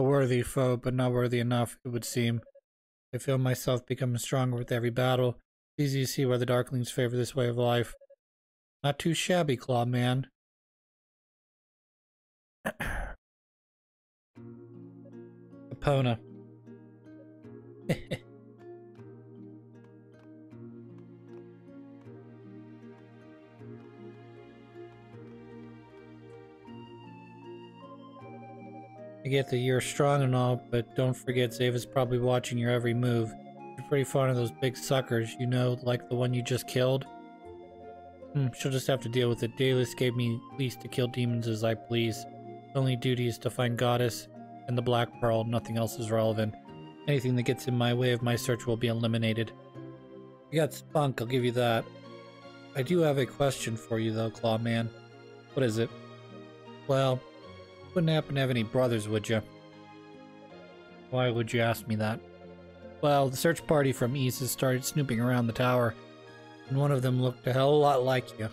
worthy foe, but not worthy enough, it would seem. I feel myself becoming stronger with every battle. It's easy to see why the Darklings favor this way of life. Not too shabby, Claw Man. Epona. I get that you're strong and all, but don't forget Zeva's probably watching your every move. You're pretty fond of those big suckers, you know, like the one you just killed. She'll just have to deal with it. Daedalus gave me lease to kill demons as I please. The only duty is to find Goddess and the Black Pearl. Nothing else is relevant. Anything that gets in my way of my search will be eliminated. You got spunk, I'll give you that. I do have a question for you though, Claw Man. What is it? Well, wouldn't happen to have any brothers, would you? Why would you ask me that? Well, the search party from East has started snooping around the tower, and one of them looked a hell of a lot like you.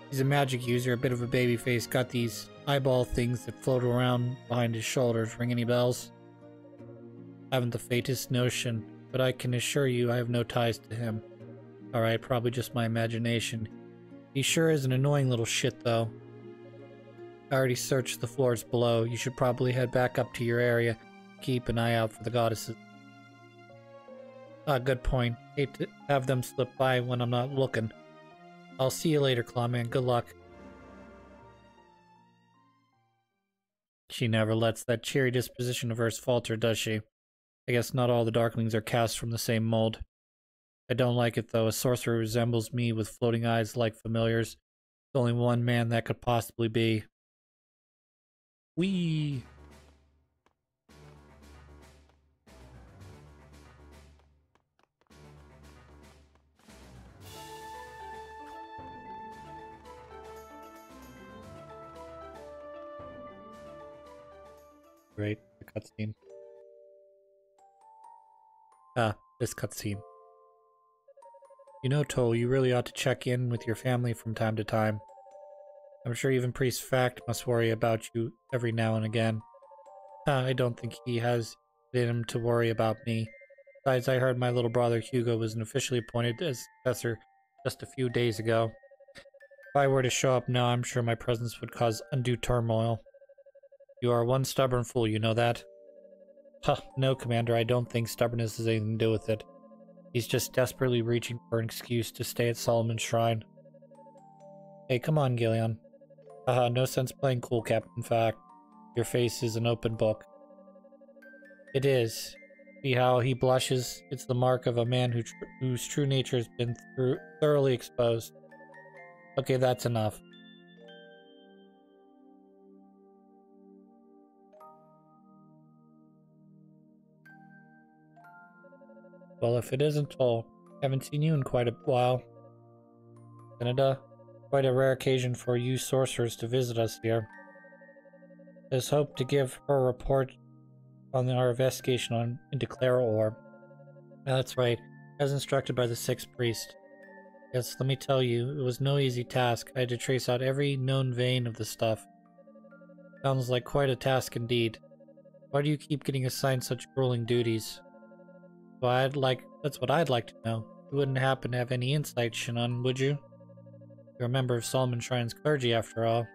He's a magic user, a bit of a baby face, got these eyeball things that float around behind his shoulders. Ring any bells? I haven't the faintest notion, but I can assure you I have no ties to him. Alright, probably just my imagination. He sure is an annoying little shit, though. I already searched the floors below. You should probably head back up to your area. Keep an eye out for the goddesses. Ah, good point. Hate to have them slip by when I'm not looking. I'll see you later, Clawman. Good luck. She never lets that cheery disposition of hers falter, does she? I guess not all the Darklings are cast from the same mold. I don't like it, though. A sorcerer resembles me with floating eyes like familiars. There's only one man that could possibly be. Whee! Great, the cutscene. Ah, this cutscene. You know, Toll, you really ought to check in with your family from time to time. I'm sure even Priest Fact must worry about you every now and again. I don't think he has it in him to worry about me. Besides, I heard my little brother Hugo was officially appointed as successor just a few days ago. If I were to show up now, I'm sure my presence would cause undue turmoil. You are one stubborn fool, you know that? Huh, no, Commander, I don't think stubbornness has anything to do with it. He's just desperately reaching for an excuse to stay at Solomon's Shrine. Hey, come on, Gillian. Haha, no sense playing cool, Captain Fact. Your face is an open book. It is. See how he blushes? It's the mark of a man whose true nature has been thoroughly exposed. Okay, that's enough. Well, if it isn't Toll, haven't seen you in quite a while. Canada, quite a rare occasion for you sorcerers to visit us here. There's hope to give her a report on our investigation into Clara Orb. That's right, as instructed by the Sixth Priest. Yes, let me tell you, it was no easy task. I had to trace out every known vein of the stuff. Sounds like quite a task indeed. Why do you keep getting assigned such grueling duties? Well, that's what I'd like to know. You wouldn't happen to have any insight, Shannon, would you? You're a member of Solomon Shrine's clergy, after all.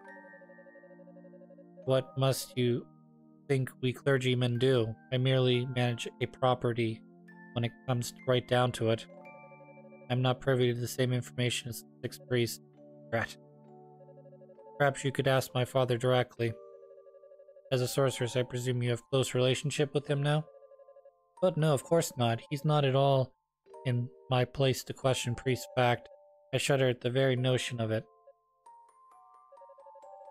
What must you think we clergymen do? I merely manage a property when it comes right down to it. I'm not privy to the same information as the Sixth Priest. Rat. Perhaps you could ask my father directly. As a sorceress, I presume you have close relationship with him now? But no, of course not. He's not at all in my place to question Priest Fact. I shudder at the very notion of it.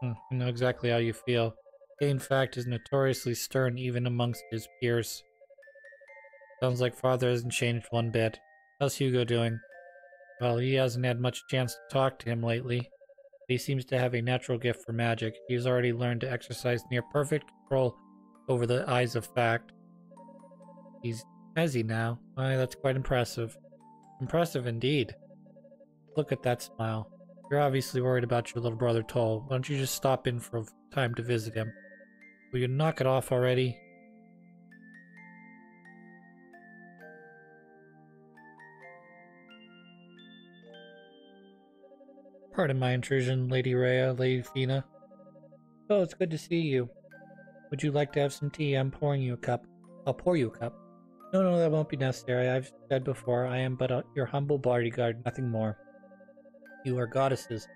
I know exactly how you feel. Dane Fact is notoriously stern even amongst his peers. Sounds like father hasn't changed one bit. How's Hugo doing? Well, he hasn't had much chance to talk to him lately. But he seems to have a natural gift for magic. He's already learned to exercise near perfect control over the eyes of Fact. Has he now? Why, that's quite impressive. Impressive indeed. Look at that smile. You're obviously worried about your little brother Toll. Why don't you just stop in for a time to visit him? Will you knock it off already? Pardon my intrusion, Lady Rhea, Lady Fina. Oh, it's good to see you. Would you like to have some tea? I'm pouring you a cup. I'll pour you a cup. No, that won't be necessary. I've said before, I am but your humble bodyguard, nothing more. You are goddesses.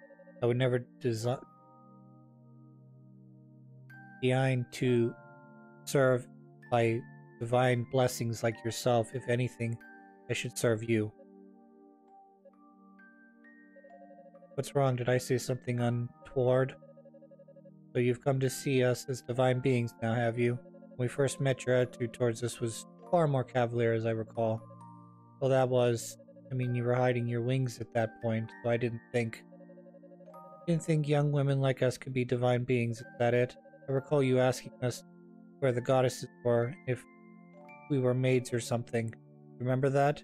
I would never design to serve by divine blessings like yourself. If anything, I should serve you. What's wrong? Did I say something untoward? So you've come to see us as divine beings now, have you? When we first met, your attitude towards us was far more cavalier, as I recall. Well, that was... I mean, you were hiding your wings at that point, so I didn't think young women like us could be divine beings. Is that it? I recall you asking us where the goddesses were, if we were maids or something. Remember that?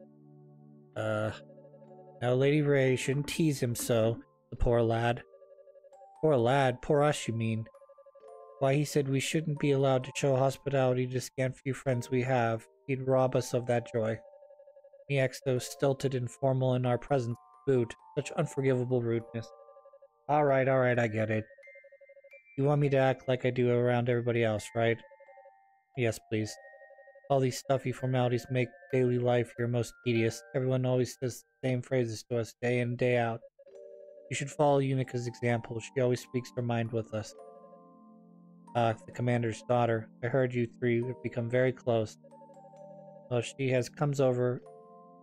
Now Lady Ray shouldn't tease him so, the poor lad. Poor lad? Poor us, you mean? Why, he said we shouldn't be allowed to show hospitality to the scant few friends we have. He'd rob us of that joy. He acts so stilted and formal in our presence to boot. Such unforgivable rudeness. Alright, I get it. You want me to act like I do around everybody else, right? Yes, please. All these stuffy formalities make daily life here most tedious. Everyone always says the same phrases to us day in and day out. You should follow Unica's example. She always speaks her mind with us. The commander's daughter. I heard you three have become very close. Well, she comes over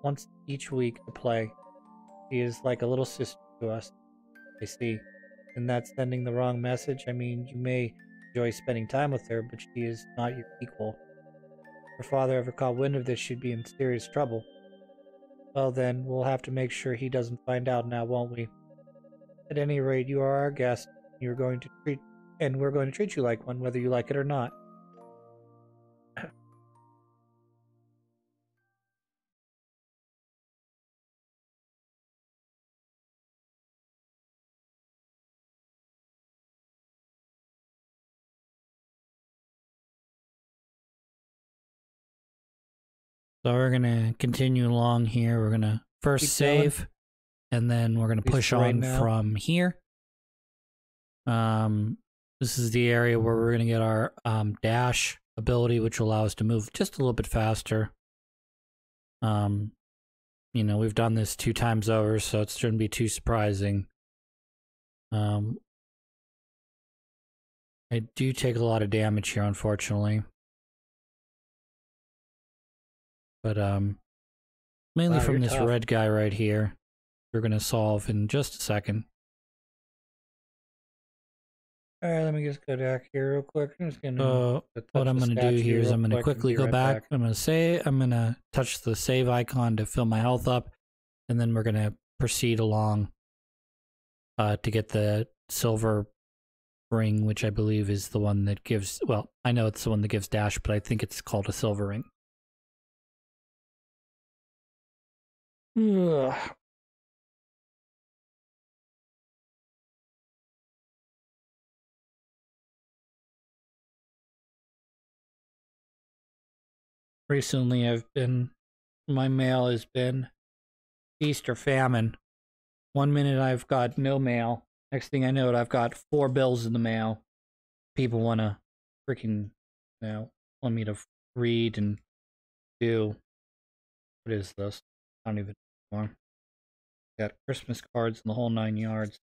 once each week to play. She is like a little sister to us. I see. And that's sending the wrong message? I mean, you may enjoy spending time with her, but she is not your equal. If her father ever caught wind of this, she'd be in serious trouble. Well then, we'll have to make sure he doesn't find out now, won't we? At any rate, you are our guest. We're going to treat you like one, whether you like it or not. So we're gonna continue along here. We're gonna first save, and then we're gonna push on from here. This is the area where we're gonna get our dash ability, which will allow us to move just a little bit faster. You know, we've done this 2 times over, so it shouldn't be too surprising. I do take a lot of damage here, unfortunately. But, mainly from this red guy right here. We're gonna solve in just a second. Alright, let me just go back here real quick. I'm just gonna what I'm gonna do here is I'm gonna quickly go back. I'm gonna touch the save icon to fill my health up, and then we're gonna proceed along to get the silver ring, which I believe is the one that gives, well, I know it's the one that gives dash, but I think it's called a silver ring. Ugh. Recently, my mail has been feast or famine. One minute I've got no mail. Next thing I know, I've got 4 bills in the mail. People want to freaking, want me to read and do. What is this? I don't even know. Got Christmas cards and the whole 9 yards.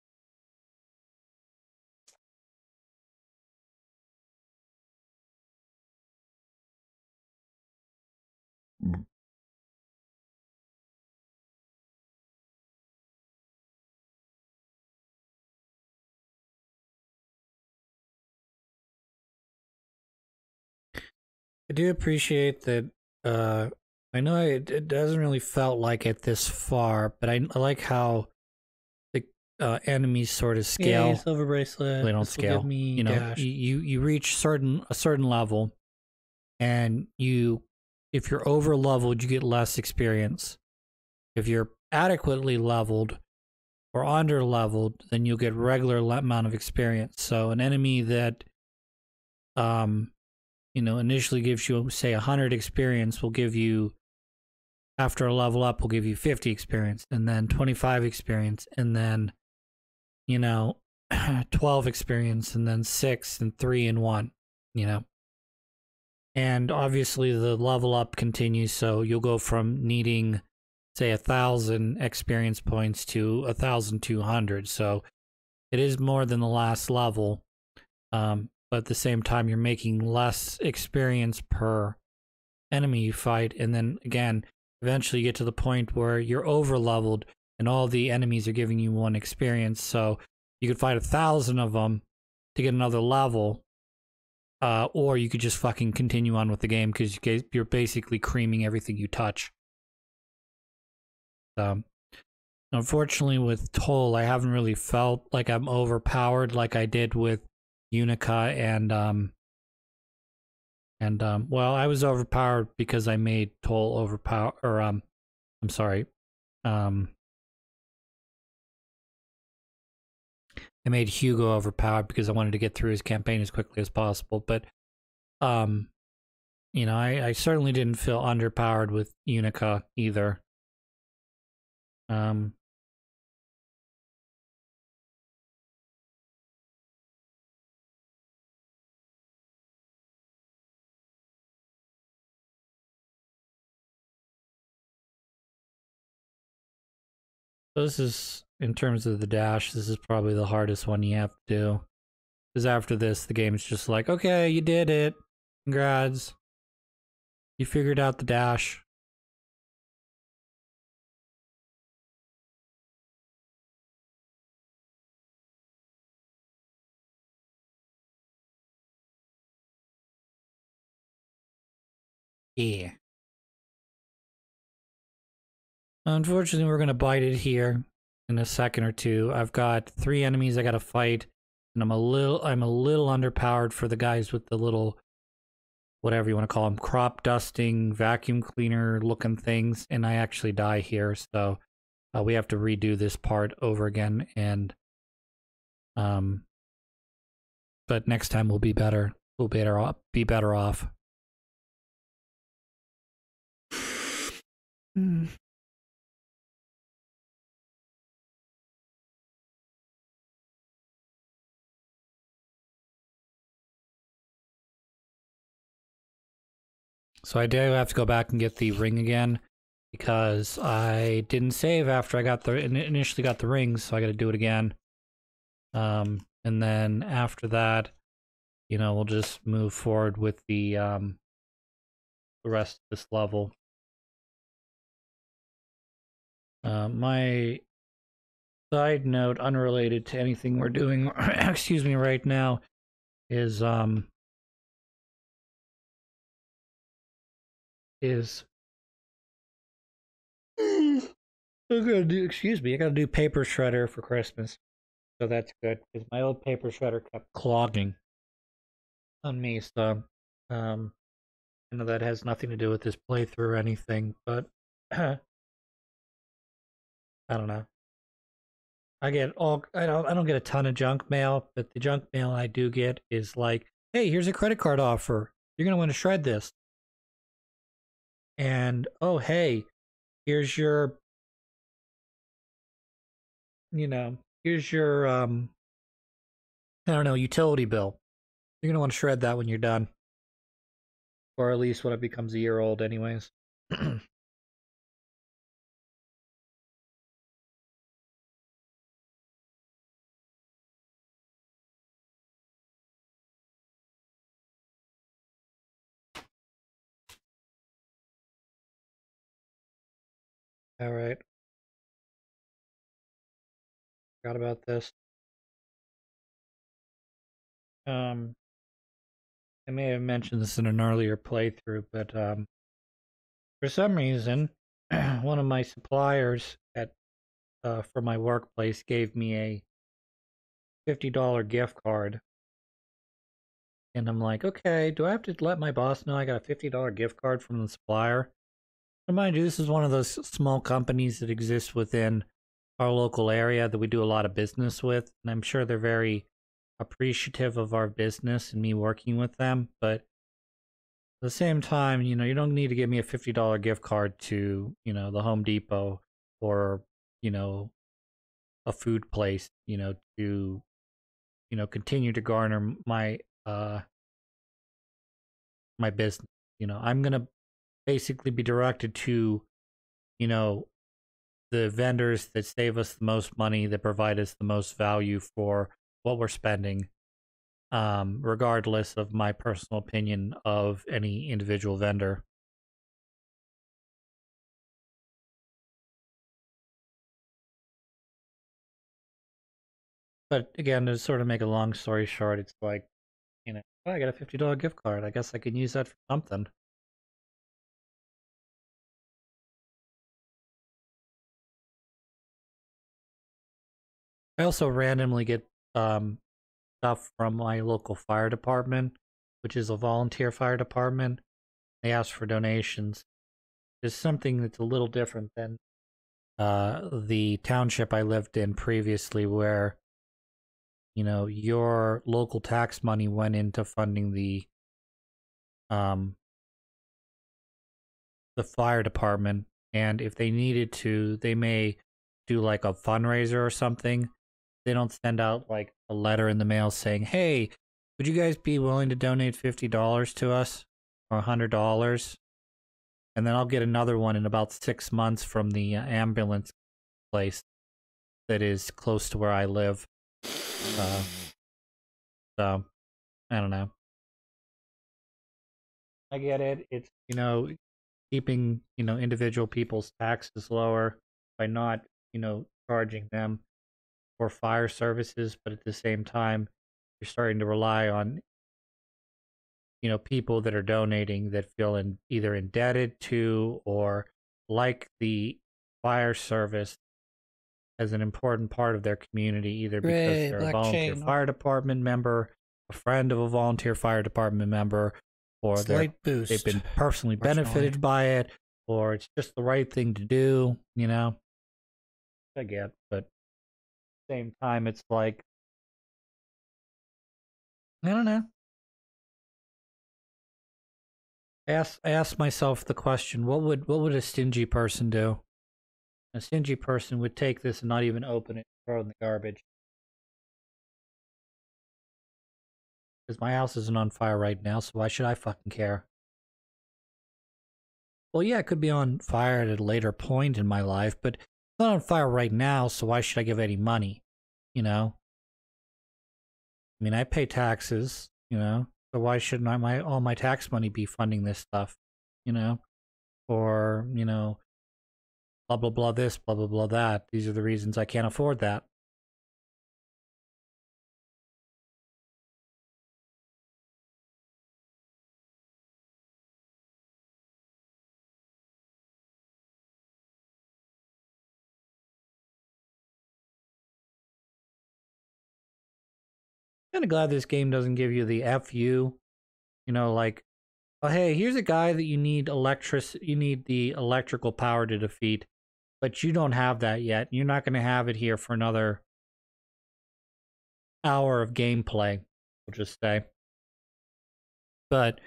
I do appreciate that. I know it doesn't really felt like it this far, but I like how the enemies sort of scale. Yeah, silver bracelet. They don't scale. You know, you reach a certain level, and if you're over leveled, you get less experience. If you're adequately leveled or under leveled, then you'll get regular amount of experience. So an enemy that you know, initially gives you, say, 100 experience will give you, after a level up, will give you 50 experience, and then 25 experience, and then you know, 12 experience and then 6 and 3 and 1, you know. And obviously the level up continues, so you'll go from needing, say, 1,000 experience points to 1,200. So it is more than the last level, but at the same time, you're making less experience per enemy you fight. And then again, eventually you get to the point where you're over leveled and all the enemies are giving you 1 experience. So you could fight 1,000 of them to get another level. Or you could just fucking continue on with the game because you're basically creaming everything you touch. Unfortunately, with Toll, I haven't really felt like I'm overpowered like I did with Unica well, I was overpowered because I made Toll overpower, or I'm sorry, I made Hugo overpowered because I wanted to get through his campaign as quickly as possible. But, you know, I certainly didn't feel underpowered with Unica either. This is, in terms of the dash, this is probably the hardest one you have to do. Because after this, the game's just like, okay, you did it. Congrats. You figured out the dash. Yeah. Unfortunately, we're going to bite it here in a second or two. I've got 3 enemies I got to fight, and I'm a little underpowered for the guys with the little, whatever you want to call them, crop dusting, vacuum cleaner looking things, and I actually die here, so we have to redo this part over again, and but next time we'll be better. We'll be better off. So I do have to go back and get the ring again because I didn't save after I got initially got the rings, so I got to do it again. And then after that, you know, we'll just move forward with the rest of this level. My side note, unrelated to anything we're doing, excuse me, right now, is I'm gonna do, excuse me, I gotta do paper shredder for Christmas. So that's good, because my old paper shredder kept clogging on me, so I know that has nothing to do with this playthrough or anything, but I don't know. I don't get a ton of junk mail, but the junk mail I do get is like, hey, here's a credit card offer. You're gonna want to shred this. And oh hey, here's your, you know, here's your I don't know, utility bill. You're gonna want to shred that when you're done. Or at least when it becomes a year old anyways. All right. Forgot about this. I may have mentioned this in an earlier playthrough, but for some reason, one of my suppliers at for my workplace gave me a $50 gift card, and I'm like, okay, do I have to let my boss know I got a $50 gift card from the supplier? And mind you, this is one of those small companies that exists within our local area that we do a lot of business with, and I'm sure they're very appreciative of our business and me working with them, but at the same time, you know, you don't need to give me a $50 gift card to, you know, the Home Depot or, you know, a food place, to continue to garner my my business. I'm gonna basically be directed to, you know, the vendors that save us the most money, that provide us the most value for what we're spending, regardless of my personal opinion of any individual vendor. But again, to sort of make a long story short, it's like, oh, I got a $50 gift card. I guess I can use that for something. I also randomly get stuff from my local fire department, which is a volunteer fire department. They ask for donations. It's something that's a little different than the township I lived in previously, where your local tax money went into funding the fire department, and if they needed to, they may do like a fundraiser or something. They don't send out like a letter in the mail saying, "Hey, would you guys be willing to donate $50 to us or $100?" And then I'll get another one in about 6 months from the ambulance place that is close to where I live. So I don't know. I get it. It's keeping individual people's taxes lower by not charging them for fire services, but at the same time, you're starting to rely on people that are donating that feel either indebted to or like the fire service as an important part of their community, either because they're a volunteer fire department member, a friend of a volunteer fire department member, or they've been personally benefited by it, or it's just the right thing to do. I get, but at the same time, it's like, I don't know. I asked myself the question: what would a stingy person do? A stingy person would take this and not even open it, throw it in the garbage. Because my house isn't on fire right now, so why should I fucking care? Well, yeah, it could be on fire at a later point in my life, but it's not on fire right now, so why should I give any money? I mean, I pay taxes, so why shouldn't all my tax money be funding this stuff? Or, blah, blah, blah this, blah, blah, blah that. These are the reasons I can't afford that. Kind of glad this game doesn't give you the FU, like, oh, hey, here's a guy that you need the electrical power to defeat, but you don't have that yet. You're not going to have it here for another hour of gameplay, we'll just say. But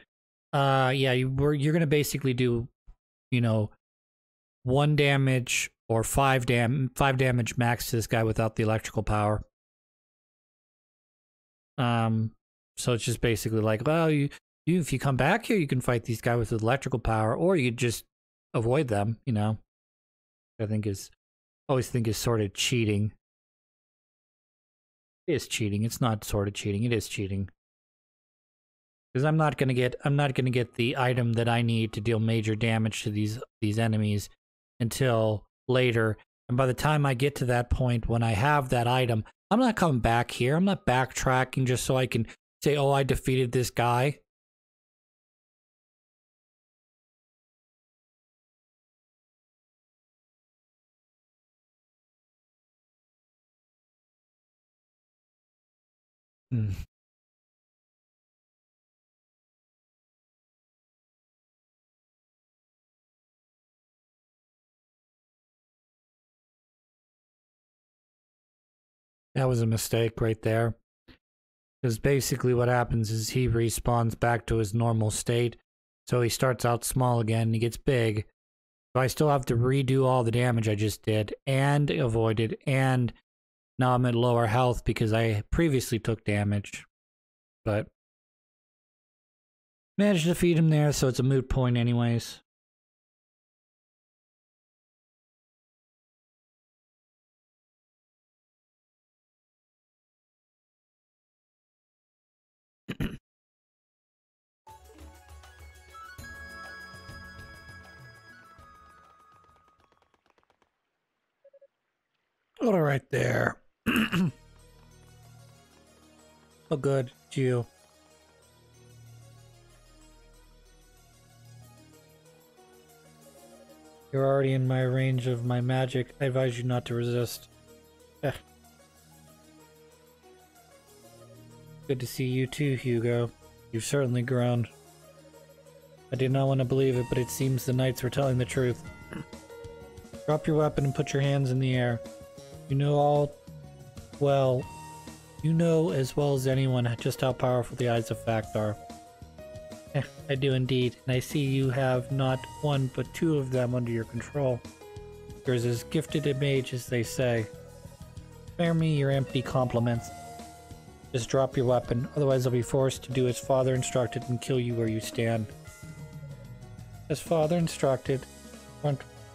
yeah, you're going to basically do, 1 damage or 5 damage max to this guy without the electrical power. So it's just basically like, well, you if you come back here, you can fight these guys with electrical power, or you just avoid them. I always think is sort of cheating. It is cheating. It's not sort of cheating. It is cheating. Because I'm not gonna get the item that I need to deal major damage to these enemies until later. And by the time I get to that point, when I have that item, I'm not coming back here. I'm not backtracking just so I can say, oh, I defeated this guy. That was a mistake right there. Because basically what happens is he respawns back to his normal state. So he starts out small again, he gets big. So I still have to redo all the damage I just did and avoided and Now I'm at lower health because I previously took damage. But managed to defeat him there, so it's a moot point anyways. All right there. Oh, good. It's you. You're already in my range of my magic. I advise you not to resist. Good to see you too, Hugo. You've certainly grown. I did not want to believe it, but it seems the knights were telling the truth. Drop your weapon and put your hands in the air. You know as well as anyone just how powerful the eyes of fact are. I do indeed, and I see you have not one but two of them under your control. You're as gifted a mage as they say. Spare me your empty compliments. Just drop your weapon, otherwise I'll be forced to do as father instructed and kill you where you stand. As father instructed,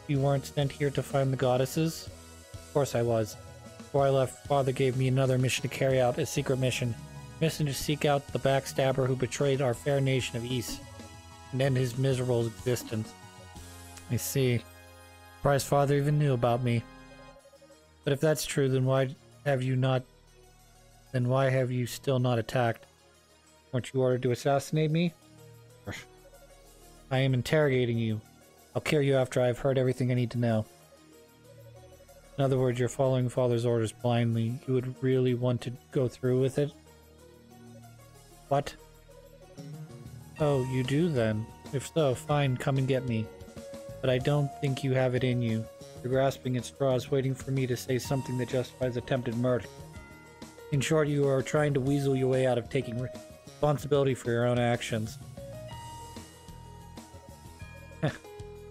you weren't sent here to find the goddesses? Of course I was. Before I left, father gave me another mission to carry out, a secret mission. Mission to seek out the backstabber who betrayed our fair nation of East and end his miserable existence. I see. Surprised father even knew about me. But if that's true, then why have you still not attacked? Weren't you ordered to assassinate me? I am interrogating you. I'll kill you after I've heard everything I need to know. In other words, you're following father's orders blindly. You would really want to go through with it? What? Oh, you do then? If so, fine, come and get me. But I don't think you have it in you. You're grasping at straws, waiting for me to say something that justifies attempted murder. In short, you are trying to weasel your way out of taking responsibility for your own actions.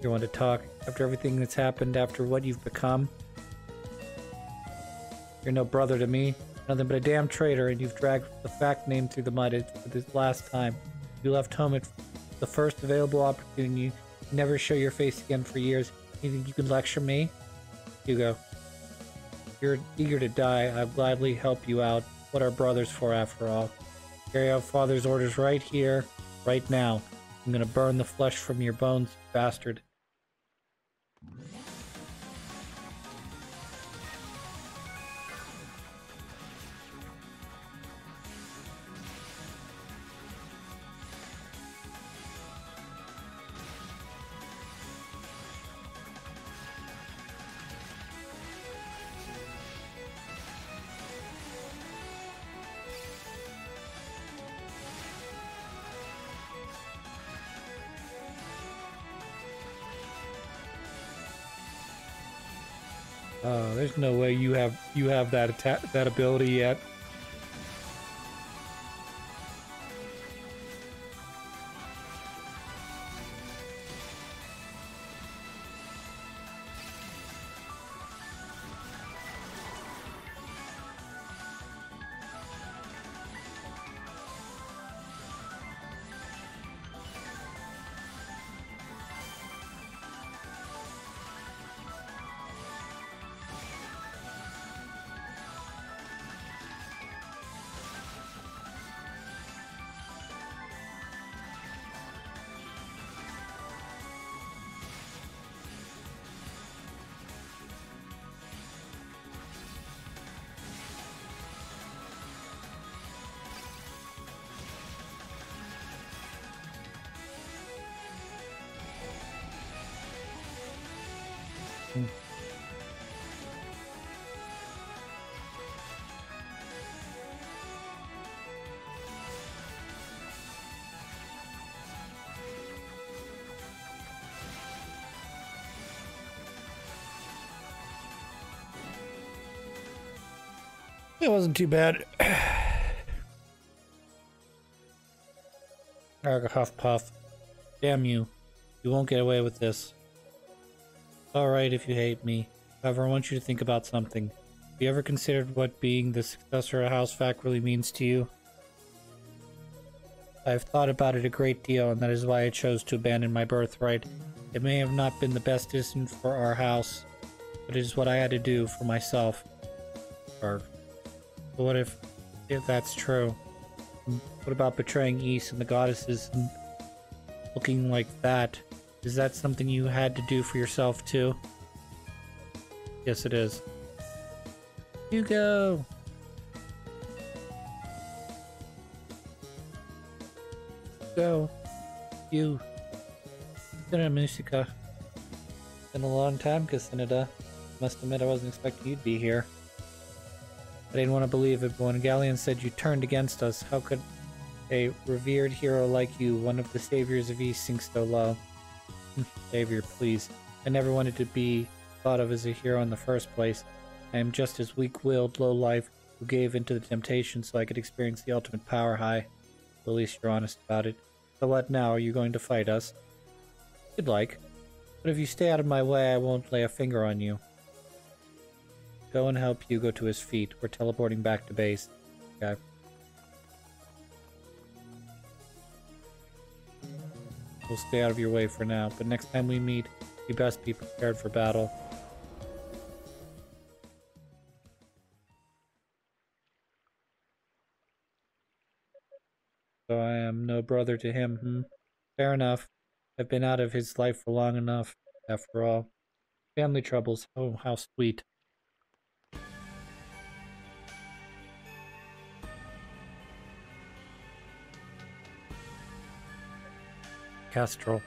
You want to talk after everything that's happened, after what you've become? You're no brother to me, nothing but a damn traitor, and you've dragged the fact name through the mud for this last time. You left home at the first available opportunity. You never show your face again for years. You think you can lecture me? Hugo, you're eager to die. I'll gladly help you out. What are brothers for, after all? Carry out father's orders right here, right now. I'm gonna burn the flesh from your bones, bastard. There's no way you have that ability yet. It wasn't too bad. Arga huff puff. Damn you. You won't get away with this. Alright if you hate me. However, I want you to think about something. you ever considered what being the successor of House Vac really means to you? I've thought about it a great deal, and that is why I chose to abandon my birthright. It may have not been the best decision for our house, but it is what I had to do for myself. But what if that's true? What about betraying Ys and the goddesses and looking like that? Is that something you had to do for yourself too? Yes, it is. Hugo! Go. You. Dinner Musica. Been a long time, Cassandra. Must admit I wasn't expecting you'd be here. I didn't want to believe it, but when Galleon said you turned against us, how could a revered hero like you, one of the saviors of Ys, sink so low? Savior, please. I never wanted to be thought of as a hero in the first place. I am just as weak-willed low-life who gave into the temptation so I could experience the ultimate power high. Well, at least you're honest about it. So what now? Are you going to fight us? If you'd like. But if you stay out of my way, I won't lay a finger on you. Go and help Hugo to his feet. We're teleporting back to base. Okay. We'll stay out of your way for now, but next time we meet, you best be prepared for battle. So I am no brother to him, Fair enough. I've been out of his life for long enough, after all. Family troubles, oh, how sweet. Castrol.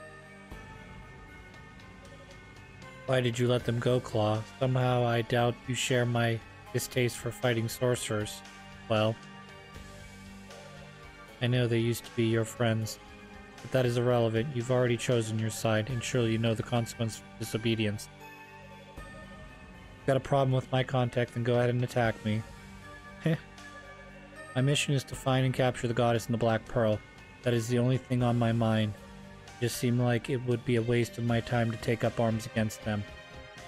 Why did you let them go, Claw? Somehow I doubt you share my distaste for fighting sorcerers. Well, I know they used to be your friends, but that is irrelevant. You've already chosen your side, and surely you know the consequence of disobedience. Got a problem with my contact, then go ahead and attack me. Heh. My mission is to find and capture the goddess in the Black Pearl. That is the only thing on my mind. It just seemed like it would be a waste of my time to take up arms against them.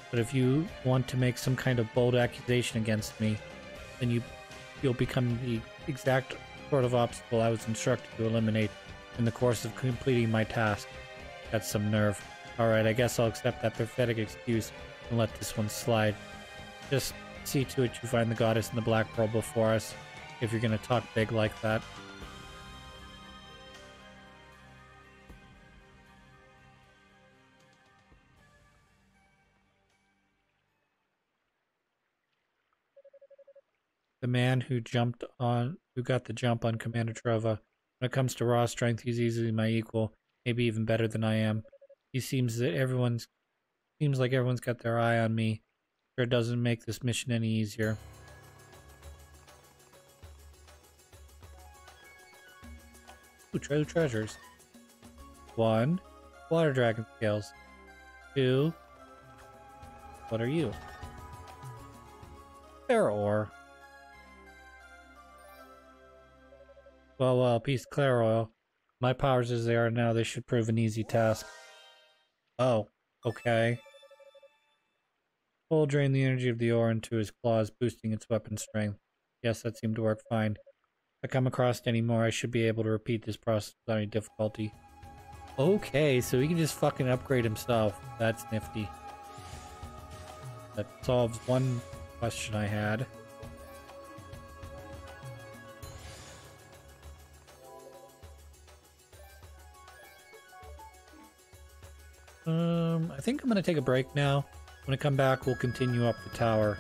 But if you want to make some kind of bold accusation against me, then you'll become the exact sort of obstacle I was instructed to eliminate in the course of completing my task. That's some nerve. Alright, I guess I'll accept that pathetic excuse and let this one slide. Just see to it you find the goddess in the Black Pearl before us, if you're gonna talk big like that. The man who got the jump on Commander Trova. When it comes to raw strength, he's easily my equal, maybe even better than I am. Seems like everyone's got their eye on me. Sure doesn't make this mission any easier. Ooh, treasures. 1. Water dragon scales. 2. What are you? Fair ore. Well, piece of Claire oil. My powers as they are now, they should prove an easy task. Oh, okay. Full drain the energy of the ore into his claws, boosting its weapon strength. Yes, that seemed to work fine. If I come across any more, I should be able to repeat this process without any difficulty. Okay, so he can just fucking upgrade himself. That's nifty. That solves one question I had. I think I'm gonna take a break now. When I come back, we'll continue up the tower.